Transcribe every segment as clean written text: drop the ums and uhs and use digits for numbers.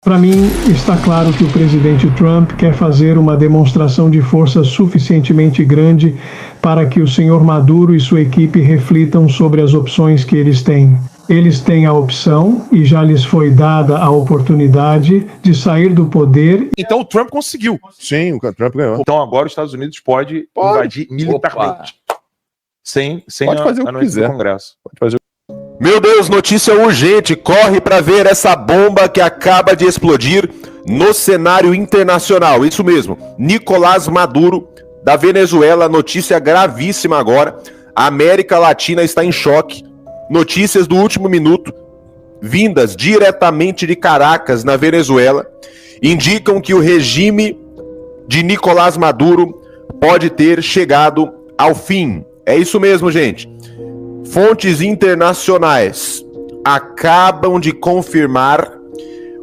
Para mim, está claro que o presidente Trump quer fazer uma demonstração de força suficientemente grande para que o senhor Maduro e sua equipe reflitam sobre as opções que eles têm. Eles têm a opção, e já lhes foi dada a oportunidade, de sair do poder. Então o Trump conseguiu. Sim, o Trump ganhou. Então agora os Estados Unidos pode invadir militarmente. Sem pode fazer o que quiser. Do Congresso. Pode fazer. Meu Deus, notícia urgente. Corre para ver essa bomba que acaba de explodir no cenário internacional. Isso mesmo. Nicolás Maduro, da Venezuela. Notícia gravíssima agora. A América Latina está em choque. Notícias do último minuto, vindas diretamente de Caracas, na Venezuela, indicam que o regime de Nicolás Maduro pode ter chegado ao fim. É isso mesmo, gente. Fontes internacionais acabam de confirmar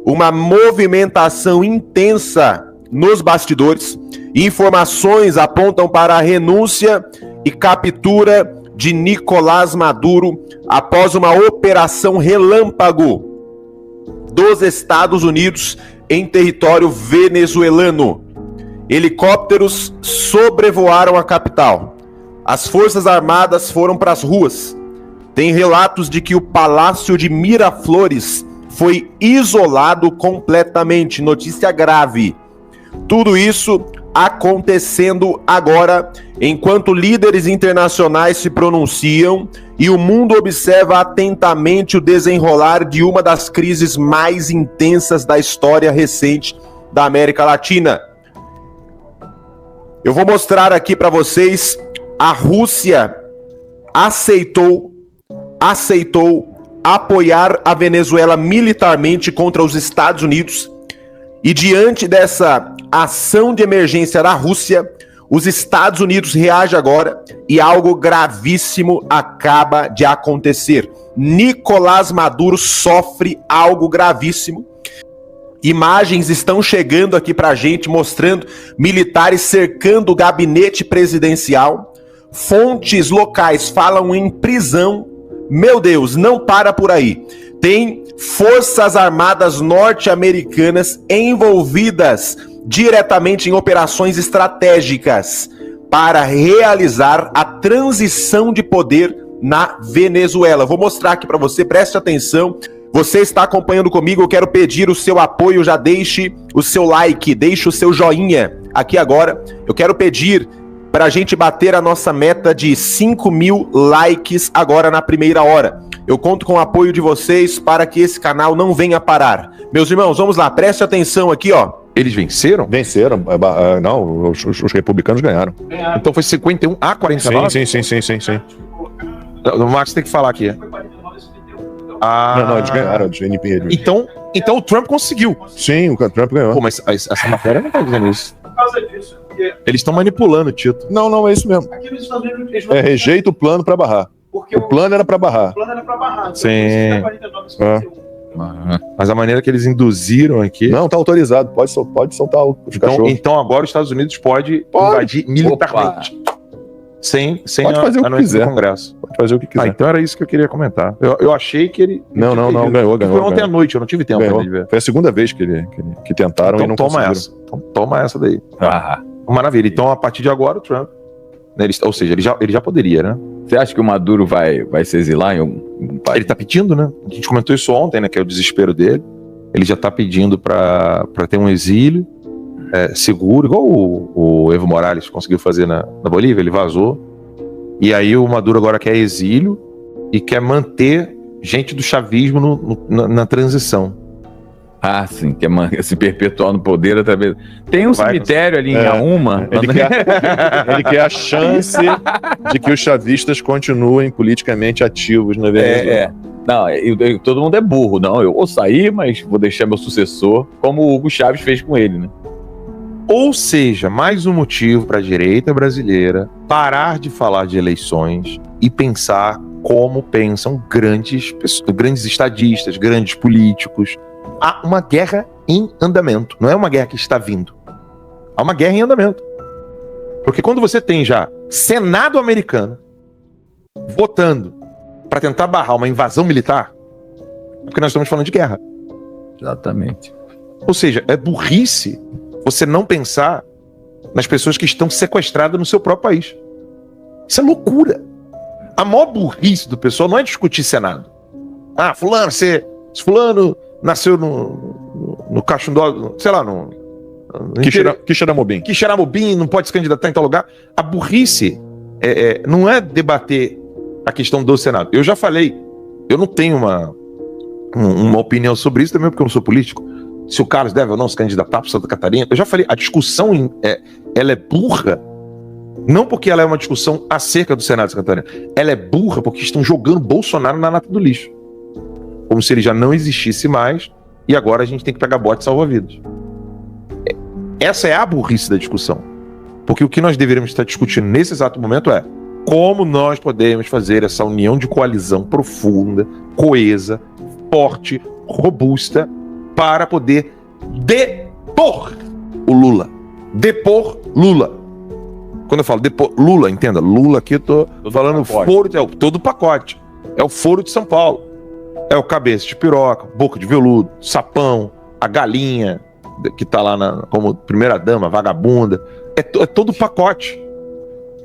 uma movimentação intensa nos bastidores. Informações apontam para a renúncia e captura de Nicolás Maduro após uma operação relâmpago dos Estados Unidos em território venezuelano. Helicópteros sobrevoaram a capital. As Forças Armadas foram para as ruas. Tem relatos de que o Palácio de Miraflores foi isolado completamente. Notícia grave. Tudo isso acontecendo agora, enquanto líderes internacionais se pronunciam e o mundo observa atentamente o desenrolar de uma das crises mais intensas da história recente da América Latina. Eu vou mostrar aqui para vocês. A Rússia aceitou apoiar a Venezuela militarmente contra os Estados Unidos. E diante dessa ação de emergência da Rússia, os Estados Unidos reagem agora e algo gravíssimo acaba de acontecer. Nicolás Maduro sofre algo gravíssimo. Imagens estão chegando aqui pra gente mostrando militares cercando o gabinete presidencial. Fontes locais falam em prisão. Meu Deus, não para por aí. Tem forças armadas norte-americanas envolvidas diretamente em operações estratégicas para realizar a transição de poder na Venezuela. Vou mostrar aqui para você, preste atenção. Você está acompanhando comigo, eu quero pedir o seu apoio, já deixe o seu like, deixe o seu joinha aqui agora. Eu quero pedir para a gente bater a nossa meta de 5.000 likes agora na primeira hora. Eu conto com o apoio de vocês para que esse canal não venha parar. Meus irmãos, vamos lá, preste atenção aqui, ó. Eles venceram? Venceram. Não, os republicanos ganharam. Então foi 51 a 49? Sim. O Max tem que falar aqui. Não, eles ganharam. Então o Trump conseguiu. Sim, o Trump ganhou. Pô, mas essa matéria não tá dizendo isso. Por causa disso. Eles estão manipulando o título. Não, é isso mesmo. Aqui nos Estados Unidos, rejeita o plano para barrar. Porque o plano era para barrar. Sim. Mas a maneira que eles induziram aqui... Não, tá autorizado. Pode soltar os cachorros. Então agora os Estados Unidos pode invadir militarmente. Sem pode fazer o que quiser. Do Congresso. Pode fazer o que quiser. Então era isso que eu queria comentar. Eu achei que ele... Não, ganhou. Foi ontem à noite, eu não tive tempo de ver. Foi a segunda vez que tentaram e não conseguiram. Então toma essa daí. Maravilha. Então a partir de agora o Trump... Ou seja, ele já poderia, né? Você acha que o Maduro vai se exilar em algum país? Ele tá pedindo, né? A gente comentou isso ontem, né? Que é o desespero dele. Ele já tá pedindo pra ter um exílio seguro, igual o Evo Morales conseguiu fazer na Bolívia. Ele vazou. E aí o Maduro agora quer exílio e quer manter gente do chavismo na transição. Ah, sim, quer se perpetuar no poder através... Tem um cemitério ali em Auma. Ele quer a chance de que os chavistas continuem politicamente ativos na Venezuela. Não, todo mundo é burro. Não, eu vou sair, mas vou deixar meu sucessor, como o Hugo Chávez fez com ele, né? Ou seja, mais um motivo para a direita brasileira parar de falar de eleições e pensar como pensam grandes estadistas, grandes políticos. Há uma guerra em andamento. Não é uma guerra que está vindo. Há uma guerra em andamento. Porque quando você tem já Senado americano votando para tentar barrar uma invasão militar, é porque nós estamos falando de guerra. Exatamente. Ou seja, é burrice você não pensar nas pessoas que estão sequestradas no seu próprio país. Isso é loucura. A maior burrice do pessoal não é discutir Senado. Ah, fulano nasceu no Caxundó, sei lá, no Quixeramobim, não pode se candidatar em tal lugar. A burrice não é debater a questão do Senado. Eu já falei, eu não tenho uma opinião sobre isso também, porque eu não sou político. Se o Carlos deve ou não se candidatar para Santa Catarina, eu já falei, a discussão ela é burra, não porque ela é uma discussão acerca do Senado de Santa Catarina, ela é burra porque estão jogando Bolsonaro na lata do lixo. Como se ele já não existisse mais e agora a gente tem que pegar bote salva-vidas. Essa é a burrice da discussão. Porque o que nós deveríamos estar discutindo nesse exato momento é como nós podemos fazer essa união de coalizão profunda, coesa, forte, robusta, para poder depor o Lula. Depor Lula. Quando eu falo depor Lula, entenda, Lula aqui eu tô falando foro, todo o pacote. É o foro de São Paulo. É o cabeça de piroca, boca de veludo, sapão, a galinha que tá lá como primeira dama, vagabunda. É todo o pacote.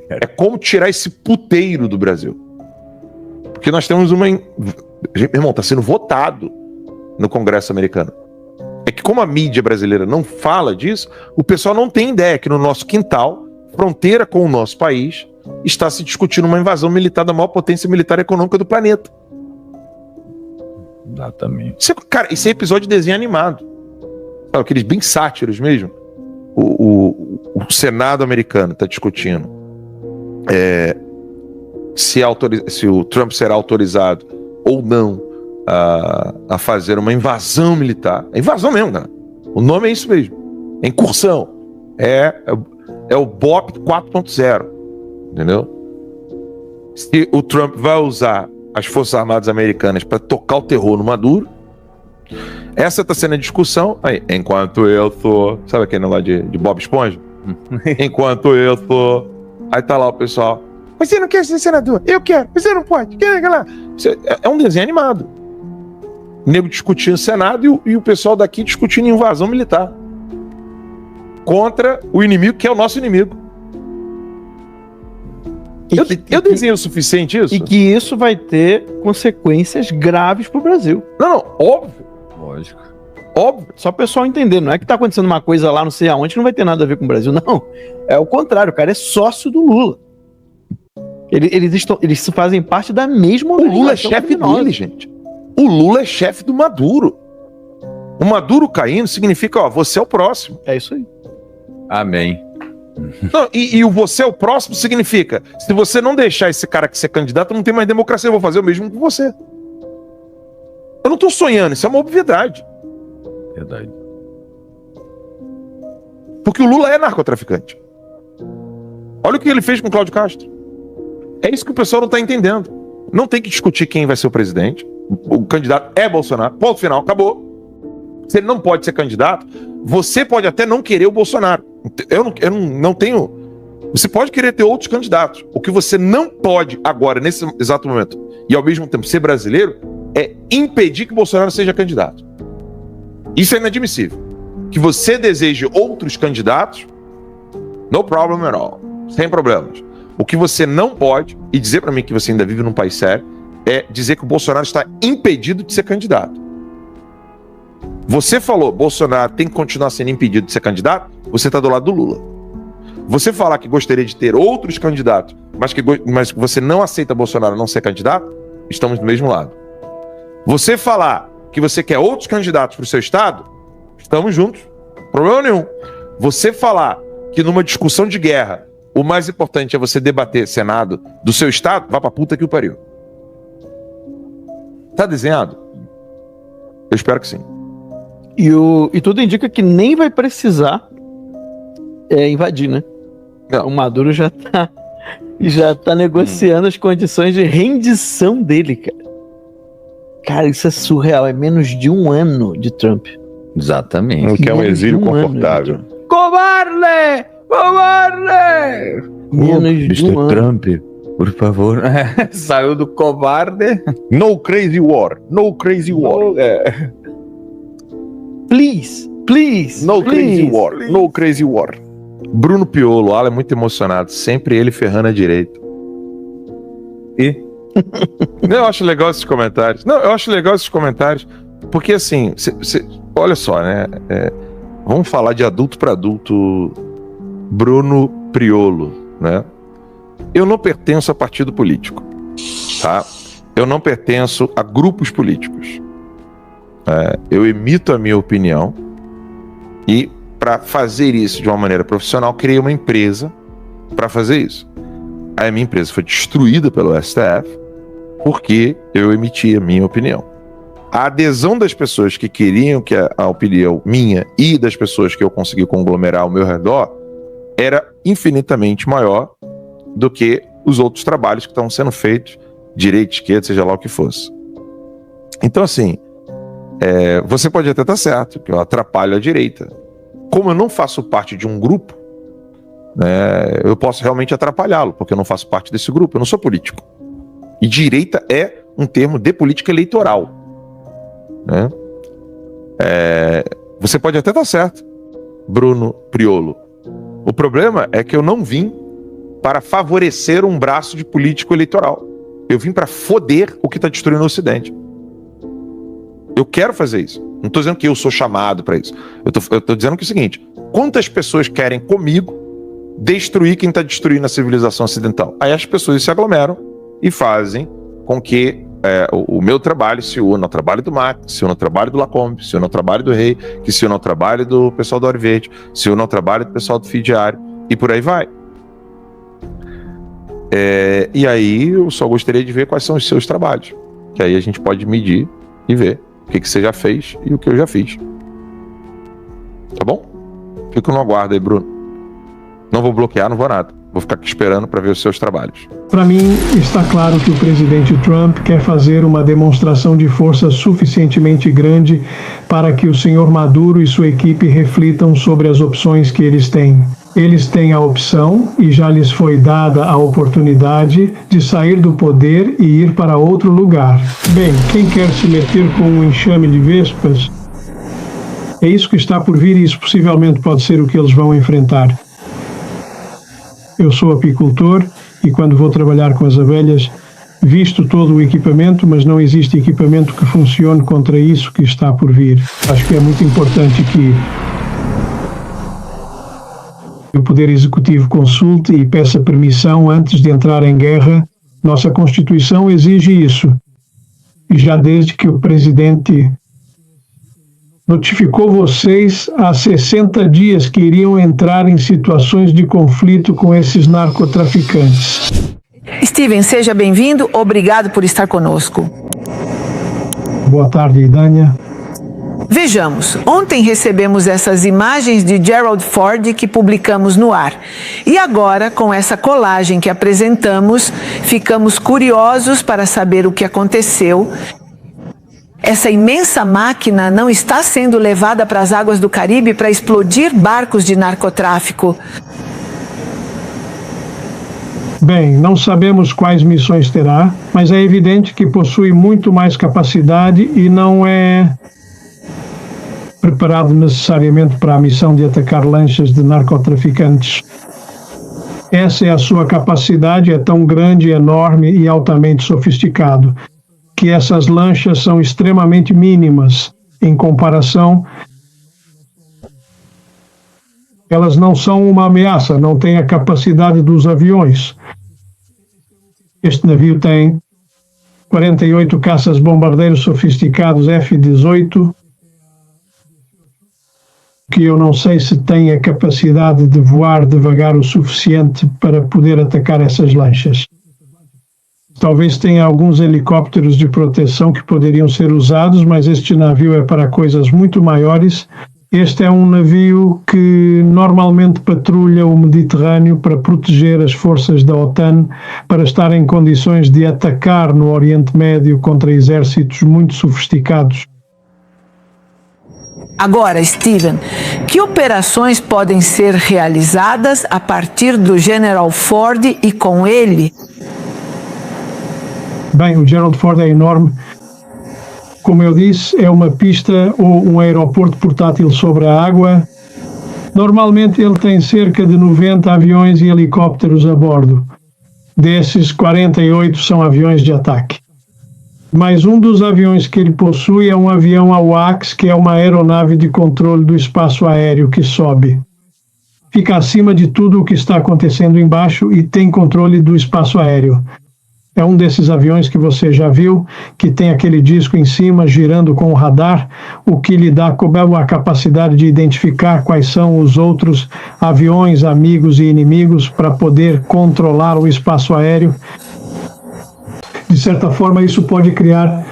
É como tirar esse puteiro do Brasil. Porque nós temos meu irmão, tá sendo votado no Congresso americano. É que como a mídia brasileira não fala disso, o pessoal não tem ideia que no nosso quintal, fronteira com o nosso país, está se discutindo uma invasão militar da maior potência militar e econômica do planeta. Exatamente. Isso é episódio de desenho animado. Sabe, aqueles bem sátiros mesmo. O Senado americano está discutindo se o Trump será autorizado ou não a fazer uma invasão militar. É invasão mesmo, cara. O nome é isso mesmo. É incursão. É o BOP 4.0. Entendeu? Se o Trump vai usar as Forças Armadas Americanas para tocar o terror no Maduro, essa está sendo a discussão. Aí, enquanto eu sou... Sabe aquele lá de Bob Esponja? Enquanto eu sou... Aí tá lá o pessoal. Você não quer ser senador? Eu quero. Você não pode. Quer lá? É um desenho animado. O nego discutindo o Senado e o pessoal daqui discutindo invasão militar. Contra o inimigo que é o nosso inimigo. Eu desenho o suficiente isso? E que isso vai ter consequências graves pro Brasil. Não, óbvio. Lógico. Óbvio. Só o pessoal entender, não é que tá acontecendo uma coisa lá não sei aonde que não vai ter nada a ver com o Brasil, não. É o contrário, o cara é sócio do Lula. Eles fazem parte da mesma organização. O Lula é chefe dele, gente. O Lula é chefe do Maduro. O Maduro caindo significa, você é o próximo. É isso aí. Amém. Não, e o você é o próximo significa, se você não deixar esse cara que ser candidato, não tem mais democracia, eu vou fazer o mesmo com você. Eu não tô sonhando, isso é uma obviedade. Verdade. Porque o Lula é narcotraficante. Olha o que ele fez com o Cláudio Castro. É isso que o pessoal não tá entendendo. Não tem que discutir quem vai ser o presidente. O candidato é Bolsonaro. Ponto final, acabou. Se ele não pode ser candidato, você pode até não querer o Bolsonaro. Eu não tenho... Você pode querer ter outros candidatos. O que você não pode agora, nesse exato momento, e ao mesmo tempo ser brasileiro, é impedir que o Bolsonaro seja candidato. Isso é inadmissível. Que você deseje outros candidatos, no problem at all. Sem problemas. O que você não pode, e dizer pra mim que você ainda vive num país sério, é dizer que o Bolsonaro está impedido de ser candidato. Você falou, Bolsonaro tem que continuar sendo impedido de ser candidato, você está do lado do Lula. Você falar que gostaria de ter outros candidatos, mas que você não aceita Bolsonaro não ser candidato, estamos do mesmo lado. Você falar que você quer outros candidatos para o seu estado, estamos juntos, problema nenhum. Você falar que numa discussão de guerra, o mais importante é você debater Senado do seu estado, vá pra puta que o pariu. Tá desenhado? Eu espero que sim. E tudo indica que nem vai precisar invadir, né? Não. O Maduro já tá negociando as condições de rendição dele, cara. Cara, isso é surreal. É menos de um ano de Trump. Exatamente. Não quer um exílio confortável. Covarde! Covarde! Menos de um ano. Trump, por favor. Saiu do covarde. No crazy war. No crazy war. Please, Please. No please. crazy war. No crazy war. Bruno Piolo, o Alan é muito emocionado. Sempre ele ferrando a direita. E? Não, eu acho legal esses comentários. Porque assim, olha só, né? Vamos falar de adulto para adulto. Bruno Priolo, né? Eu não pertenço a partido político, tá? Eu não pertenço a grupos políticos. Eu emito a minha opinião e, para fazer isso de uma maneira profissional, criei uma empresa para fazer isso. A minha empresa foi destruída pelo STF porque eu emiti a minha opinião. A adesão das pessoas que queriam que a opinião minha e das pessoas que eu consegui conglomerar ao meu redor era infinitamente maior do que os outros trabalhos que estão sendo feitos, direita, esquerda, seja lá o que fosse. Então, assim, você pode até estar certo, que eu atrapalho a direita. Como eu não faço parte de um grupo, né, eu posso realmente atrapalhá-lo, porque eu não faço parte desse grupo, eu não sou político. E direita é um termo de política eleitoral, né? Você pode até estar certo, Bruno Priolo. O problema é que eu não vim para favorecer um braço de político eleitoral. Eu vim para foder o que está destruindo o Ocidente. Eu quero fazer isso. Não estou dizendo que eu sou chamado para isso. Eu estou dizendo que é o seguinte: quantas pessoas querem comigo destruir quem está destruindo a civilização ocidental? Aí as pessoas se aglomeram e fazem com que o meu trabalho se una ao trabalho do Max, se una ao trabalho do Lacombe, se una ao trabalho do Rei, que se una ao trabalho do pessoal do Orvete, se una ao trabalho do pessoal do Fio Diário, e por aí vai. E aí eu só gostaria de ver quais são os seus trabalhos, que aí a gente pode medir e ver o que você já fez e o que eu já fiz. Tá bom? Fico no aguardo aí, Bruno. Não vou bloquear, não vou nada. Vou ficar aqui esperando para ver os seus trabalhos. Para mim, está claro que o presidente Trump quer fazer uma demonstração de força suficientemente grande para que o senhor Maduro e sua equipe reflitam sobre as opções que eles têm. Eles têm a opção, e já lhes foi dada a oportunidade, de sair do poder e ir para outro lugar. Bem, quem quer se meter com um enxame de vespas? É isso que está por vir e isso possivelmente pode ser o que eles vão enfrentar. Eu sou apicultor e quando vou trabalhar com as abelhas, visto todo o equipamento, mas não existe equipamento que funcione contra isso que está por vir. Acho que é muito importante que o Poder Executivo consulte e peça permissão antes de entrar em guerra. Nossa Constituição exige isso. E já desde que o presidente notificou vocês há 60 dias que iriam entrar em situações de conflito com esses narcotraficantes. Steven, seja bem-vindo. Obrigado por estar conosco. Boa tarde, Idânia. Vejamos, ontem recebemos essas imagens de Gerald Ford que publicamos no ar. E agora, com essa colagem que apresentamos, ficamos curiosos para saber o que aconteceu. Essa imensa máquina não está sendo levada para as águas do Caribe para explodir barcos de narcotráfico. Bem, não sabemos quais missões terá, mas é evidente que possui muito mais capacidade e não é preparado necessariamente para a missão de atacar lanchas de narcotraficantes. Essa é a sua capacidade, é tão grande, enorme e altamente sofisticado, que essas lanchas são extremamente mínimas em comparação. Elas não são uma ameaça, não têm a capacidade dos aviões. Este navio tem 48 caças-bombardeiros sofisticados F-18, que eu não sei se tem a capacidade de voar devagar o suficiente para poder atacar essas lanchas. Talvez tenha alguns helicópteros de proteção que poderiam ser usados, mas este navio é para coisas muito maiores. Este é um navio que normalmente patrulha o Mediterrâneo para proteger as forças da OTAN, para estar em condições de atacar no Oriente Médio contra exércitos muito sofisticados. Agora, Steven, que operações podem ser realizadas a partir do General Ford e com ele? Bem, o Gerald Ford é enorme Como eu disse, é uma pista ou um aeroporto portátil sobre a água. Normalmente ele tem cerca de 90 aviões e helicópteros a bordo. Desses, 48 são aviões de ataque. Mas um dos aviões que ele possui é um avião AWACS, que é uma aeronave de controle do espaço aéreo que sobe. Fica acima de tudo o que está acontecendo embaixo e tem controle do espaço aéreo. É um desses aviões que você já viu, que tem aquele disco em cima girando com o radar, o que lhe dá a capacidade de identificar quais são os outros aviões, amigos e inimigos para poder controlar o espaço aéreo. De certa forma, isso pode criar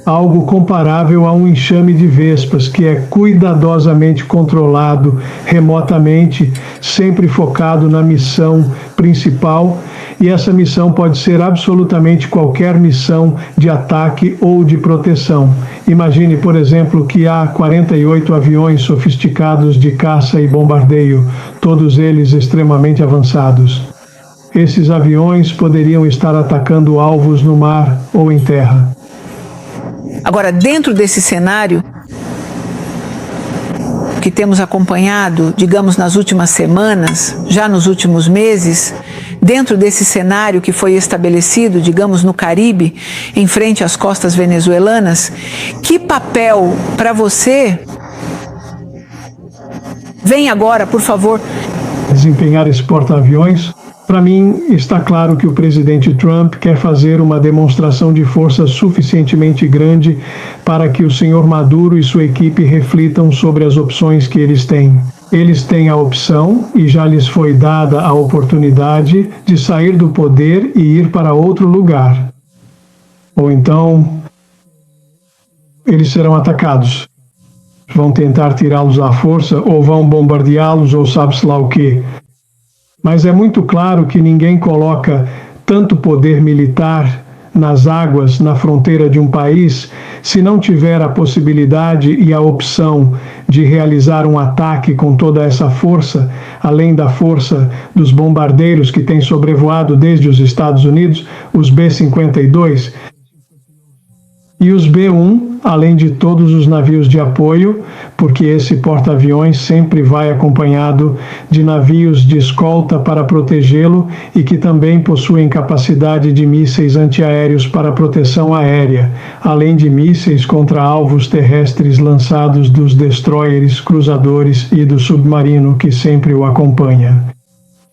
algo comparável a um enxame de vespas, que é cuidadosamente controlado remotamente, sempre focado na missão principal, e essa missão pode ser absolutamente qualquer missão de ataque ou de proteção. Imagine, por exemplo, que há 48 aviões sofisticados de caça e bombardeio, todos eles extremamente avançados. Esses aviões poderiam estar atacando alvos no mar ou em terra. Agora, dentro desse cenário que temos acompanhado, digamos, nas últimas semanas, já nos últimos meses, dentro desse cenário que foi estabelecido, digamos, no Caribe, em frente às costas venezuelanas, que papel para você vem agora, por favor? Desempenhar esse porta-aviões? Para mim, está claro que o presidente Trump quer fazer uma demonstração de força suficientemente grande para que o senhor Maduro e sua equipe reflitam sobre as opções que eles têm. Eles têm a opção, e já lhes foi dada a oportunidade, de sair do poder e ir para outro lugar. Ou então, eles serão atacados. Vão tentar tirá-los à força, ou vão bombardeá-los, ou sabe-se lá o quê. Mas é muito claro que ninguém coloca tanto poder militar nas águas, na fronteira de um país, se não tiver a possibilidade e a opção de realizar um ataque com toda essa força, além da força dos bombardeiros que têm sobrevoado desde os Estados Unidos, os B-52, e os B-1, além de todos os navios de apoio, porque esse porta-aviões sempre vai acompanhado de navios de escolta para protegê-lo e que também possuem capacidade de mísseis antiaéreos para proteção aérea, além de mísseis contra alvos terrestres lançados dos destroyers, cruzadores e do submarino que sempre o acompanha.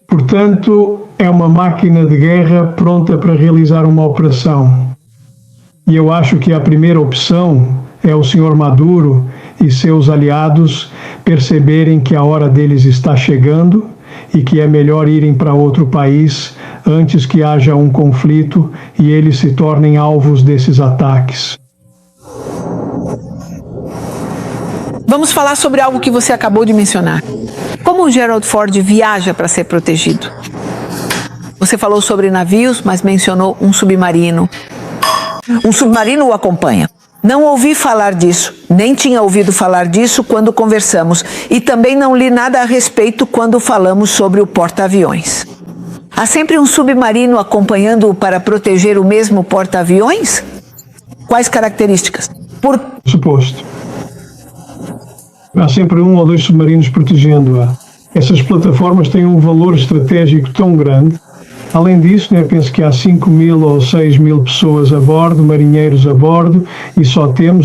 Portanto, é uma máquina de guerra pronta para realizar uma operação. E eu acho que a primeira opção é o senhor Maduro e seus aliados perceberem que a hora deles está chegando e que é melhor irem para outro país antes que haja um conflito e eles se tornem alvos desses ataques. Vamos falar sobre algo que você acabou de mencionar. Como o Gerald Ford viaja para ser protegido? Você falou sobre navios, mas mencionou um submarino. Um submarino o acompanha. Não ouvi falar disso, nem tinha ouvido falar disso quando conversamos, e também não li nada a respeito quando falamos sobre o porta-aviões. Há sempre um submarino acompanhando-o para proteger o mesmo porta-aviões? Quais características? Suposto. Há sempre um ou dois submarinos protegendo-a. Essas plataformas têm um valor estratégico tão grande. Além disso, eu penso que há 5.000 ou 6.000 pessoas a bordo, marinheiros a bordo, e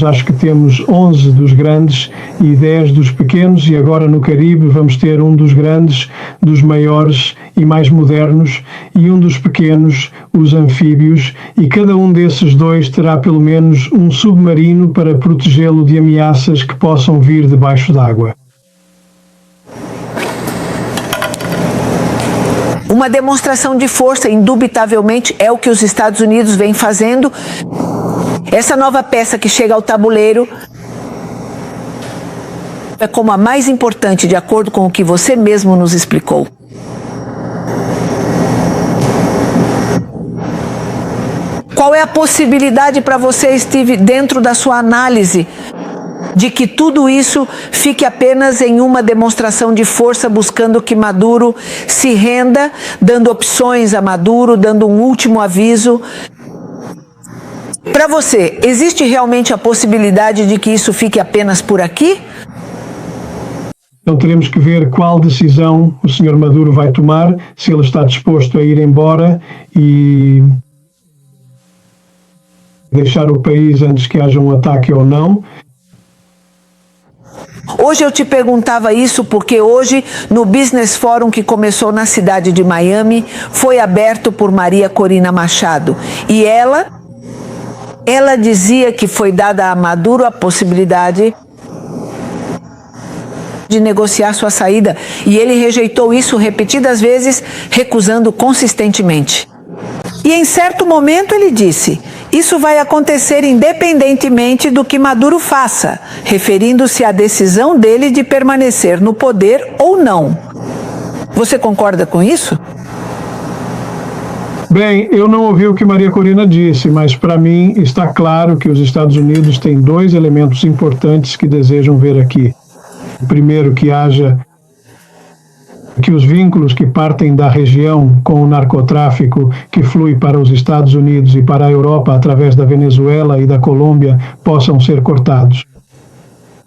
acho que temos 11 dos grandes e 10 dos pequenos, e agora no Caribe vamos ter um dos grandes, dos maiores e mais modernos, e um dos pequenos, os anfíbios, e cada um desses dois terá pelo menos um submarino para protegê-lo de ameaças que possam vir debaixo d'água. Uma demonstração de força, indubitavelmente, é o que os Estados Unidos vêm fazendo. Essa nova peça que chega ao tabuleiro é como a mais importante, de acordo com o que você mesmo nos explicou. Qual é a possibilidade para você, Steve, dentro da sua análise, de que tudo isso fique apenas em uma demonstração de força, buscando que Maduro se renda, dando opções a Maduro, dando um último aviso? Para você, existe realmente a possibilidade de que isso fique apenas por aqui? Então teremos que ver qual decisão o Sr. Maduro vai tomar, se ele está disposto a ir embora e deixar o país antes que haja um ataque ou não. Hoje eu te perguntava isso porque hoje, no Business Forum que começou na cidade de Miami, foi aberto por Maria Corina Machado. E ela dizia que foi dada a Maduro a possibilidade de negociar sua saída. E ele rejeitou isso repetidas vezes, recusando consistentemente. E em certo momento ele disse: isso vai acontecer independentemente do que Maduro faça, referindo-se à decisão dele de permanecer no poder ou não. Você concorda com isso? Bem, eu não ouvi o que Maria Corina disse, mas para mim está claro que os Estados Unidos têm dois elementos importantes que desejam ver aqui. Primeiro, que os vínculos que partem da região com o narcotráfico que flui para os Estados Unidos e para a Europa através da Venezuela e da Colômbia possam ser cortados.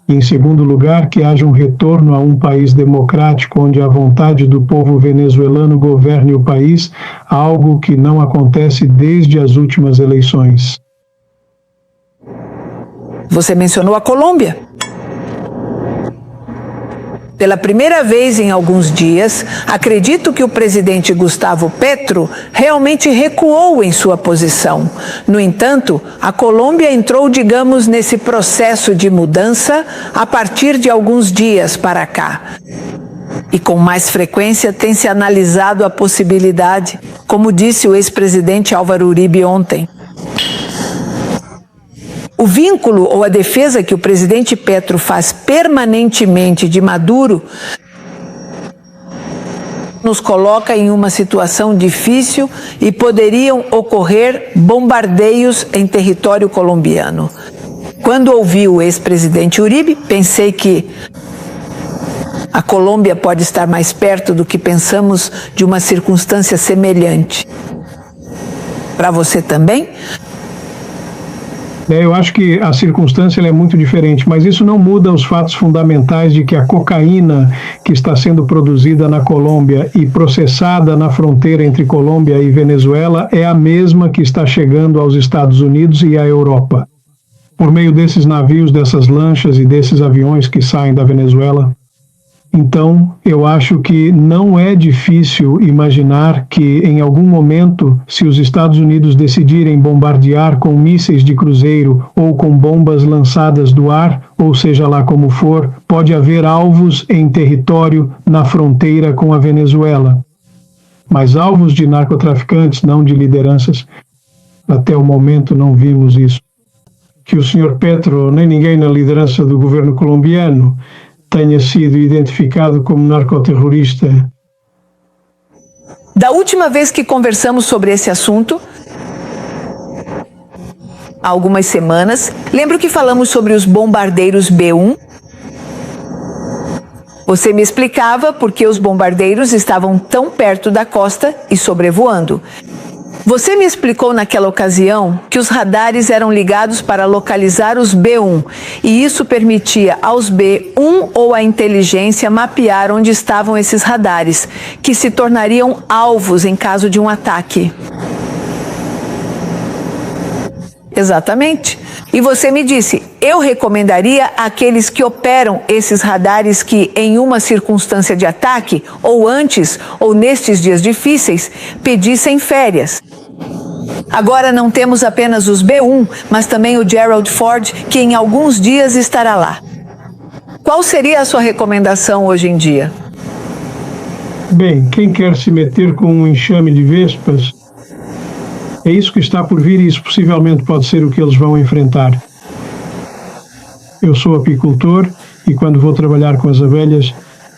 E, em segundo lugar, que haja um retorno a um país democrático onde a vontade do povo venezuelano governe o país, algo que não acontece desde as últimas eleições. Você mencionou a Colômbia. Pela primeira vez em alguns dias, acredito que o presidente Gustavo Petro realmente recuou em sua posição. No entanto, a Colômbia entrou, digamos, nesse processo de mudança a partir de alguns dias para cá. E com mais frequência tem se analisado a possibilidade, como disse o ex-presidente Álvaro Uribe ontem. O vínculo ou a defesa que o presidente Petro faz permanentemente de Maduro nos coloca em uma situação difícil e poderiam ocorrer bombardeios em território colombiano. Quando ouvi o ex-presidente Uribe, pensei que a Colômbia pode estar mais perto do que pensamos de uma circunstância semelhante. Para você também? Eu acho que a circunstância é muito diferente, mas isso não muda os fatos fundamentais de que a cocaína que está sendo produzida na Colômbia e processada na fronteira entre Colômbia e Venezuela é a mesma que está chegando aos Estados Unidos e à Europa. Por meio desses navios, dessas lanchas e desses aviões que saem da Venezuela. Então, eu acho que não é difícil imaginar que, em algum momento, se os Estados Unidos decidirem bombardear com mísseis de cruzeiro ou com bombas lançadas do ar, ou seja lá como for, pode haver alvos em território na fronteira com a Venezuela. Mas alvos de narcotraficantes, não de lideranças, até o momento não vimos isso. Que o Sr. Petro, nem ninguém na liderança do governo colombiano, tenha sido identificado como narcoterrorista. Da última vez que conversamos sobre esse assunto, há algumas semanas, lembro que falamos sobre os bombardeiros B-1. Você me explicava por que os bombardeiros estavam tão perto da costa e sobrevoando. Você me explicou naquela ocasião que os radares eram ligados para localizar os B-1 e isso permitia aos B-1 ou à inteligência mapear onde estavam esses radares, que se tornariam alvos em caso de um ataque. Exatamente. E você me disse, eu recomendaria àqueles que operam esses radares que, em uma circunstância de ataque, ou antes, ou nestes dias difíceis, pedissem férias. Agora não temos apenas os B-1, mas também o Gerald Ford, que em alguns dias estará lá. Qual seria a sua recomendação hoje em dia? Bem, quem quer se meter com um enxame de vespas, é isso que está por vir e isso possivelmente pode ser o que eles vão enfrentar. Eu sou apicultor e quando vou trabalhar com as abelhas,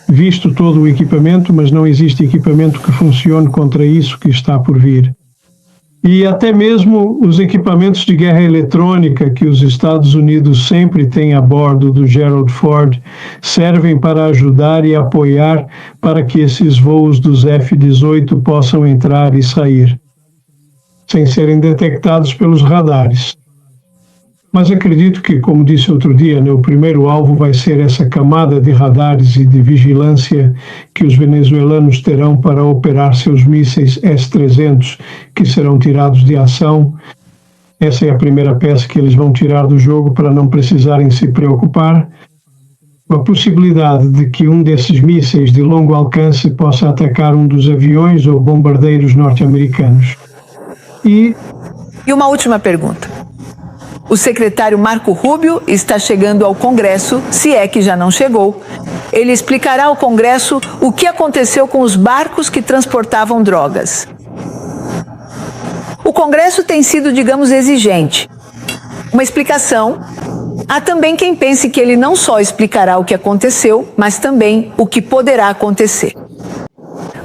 visto todo o equipamento, mas não existe equipamento que funcione contra isso que está por vir. E até mesmo os equipamentos de guerra eletrônica que os Estados Unidos sempre têm a bordo do Gerald Ford servem para ajudar e apoiar para que esses voos dos F-18 possam entrar e sair, sem serem detectados pelos radares. Mas acredito que, como disse outro dia, né, o primeiro alvo vai ser essa camada de radares e de vigilância que os venezuelanos terão para operar seus mísseis S-300, que serão tirados de ação. Essa é a primeira peça que eles vão tirar do jogo para não precisarem se preocupar com a possibilidade de que um desses mísseis de longo alcance possa atacar um dos aviões ou bombardeiros norte-americanos. E uma última pergunta. O secretário Marco Rubio está chegando ao Congresso, se é que já não chegou. Ele explicará ao Congresso o que aconteceu com os barcos que transportavam drogas. O Congresso tem sido, digamos, exigente. Uma explicação. Há também quem pense que ele não só explicará o que aconteceu, mas também o que poderá acontecer.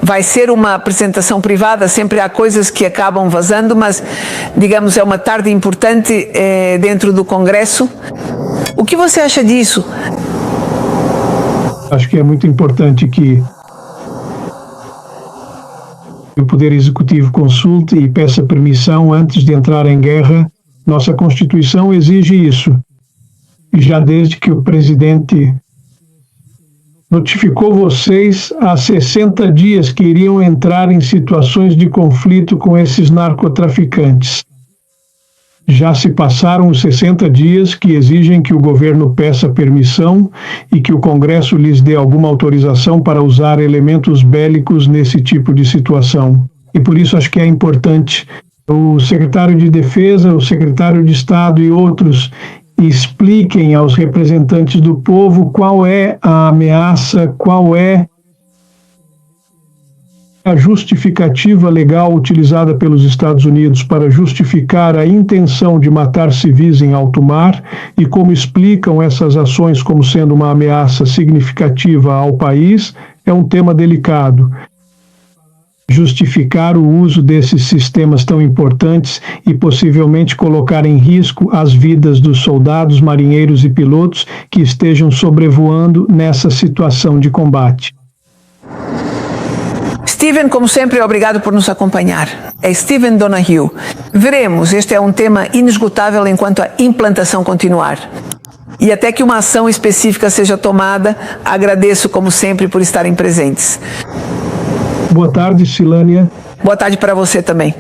Vai ser uma apresentação privada, sempre há coisas que acabam vazando, mas, digamos, é uma tarde importante dentro do Congresso. O que você acha disso? Acho que é muito importante que o Poder Executivo consulte e peça permissão antes de entrar em guerra. Nossa Constituição exige isso. E já desde que o presidente notificou vocês há 60 dias que iriam entrar em situações de conflito com esses narcotraficantes. Já se passaram os 60 dias que exigem que o governo peça permissão e que o Congresso lhes dê alguma autorização para usar elementos bélicos nesse tipo de situação. E por isso acho que é importante o secretário de Defesa, o secretário de Estado e outros expliquem aos representantes do povo qual é a ameaça, qual é a justificativa legal utilizada pelos Estados Unidos para justificar a intenção de matar civis em alto mar e como explicam essas ações como sendo uma ameaça significativa ao país. É um tema delicado. Justificar o uso desses sistemas tão importantes e possivelmente colocar em risco as vidas dos soldados, marinheiros e pilotos que estejam sobrevoando nessa situação de combate. Steven, como sempre, obrigado por nos acompanhar. É Steven Donahue. Veremos, este é um tema inesgotável enquanto a implantação continuar. E até que uma ação específica seja tomada, agradeço, como sempre, por estarem presentes. Boa tarde, Silânia. Boa tarde para você também.